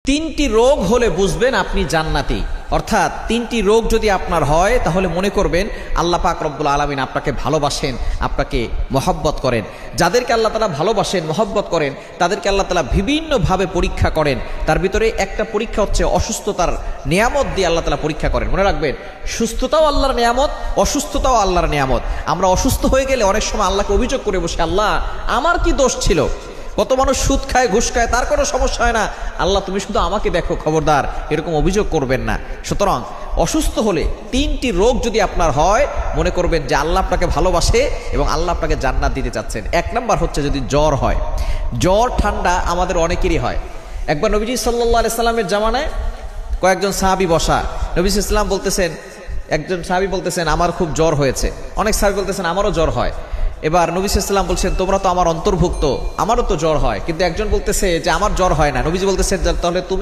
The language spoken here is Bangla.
তিনটি রোগ হলে বুঝবেন আপনি জান্নাতি। অর্থাৎ তিনটি রোগ যদি আপনার হয় তাহলে মনে করবেন আল্লাহ পাক রব্বুল আলামিন আপনাকে ভালোবাসেন, আপনাকে মহব্বত করেন। যাদেরকে আল্লাহ তাআলা ভালোবাসেন, মহব্বত করেন, তাদেরকে আল্লাহ তাআলা বিভিন্নভাবে পরীক্ষা করেন। তার ভিতরে একটা পরীক্ষা হচ্ছে অসুস্থতার নিয়ামত দিয়ে আল্লাহ তাআলা পরীক্ষা করেন। মনে রাখবেন, সুস্থতাও আল্লাহর নিয়ামত, অসুস্থতাও আল্লাহর নিয়ামত। আমরা অসুস্থ হয়ে গেলে অনেক সময় আল্লাহকে অভিযোগ করে বসে, আল্লাহ আমার কি দোষ ছিল? কত মানুষ সুদ খায়, ঘুষ খায়, তার কোনো সমস্যা হয় না, আল্লাহ তুমি শুধু আমাকে দেখো, খবরদার এরকম অভিযোগ করবেন না। সুতরাং অসুস্থ হলে তিনটি রোগ যদি আপনার হয়, মনে করবেন যে আল্লাহ আপনাকে ভালোবাসে এবং আল্লাহ আপনাকে জান্নাত দিতে চাচ্ছেন। এক নাম্বার হচ্ছে যদি জ্বর হয়। জ্বর ঠান্ডা আমাদের অনেকেরই হয়। একবার নবীজি সাল্লাল্লাহু আলাইহি সাল্লামের জামানায় কয়েকজন সাহাবী বসা, নবী সাল্লাল্লাহু আলাইহি সাল্লাম বলতেছেন, একজন সাহাবী বলতেছেন আমার খুব জ্বর হয়েছে, অনেক সাহাবী বলতেছেন আমারও জ্বর হয়। এবার নবী সাল্লাল্লাহু আলাইহি ওয়াসাল্লাম বলছেন তোমরা তো আমার অন্তর্ভুক্ত, আমারও তো জ্বর হয়। কিন্তু একজন বলতেছে যে আমার জ্বর হয় না। নবীজি বলতেছেন তাহলে তুমি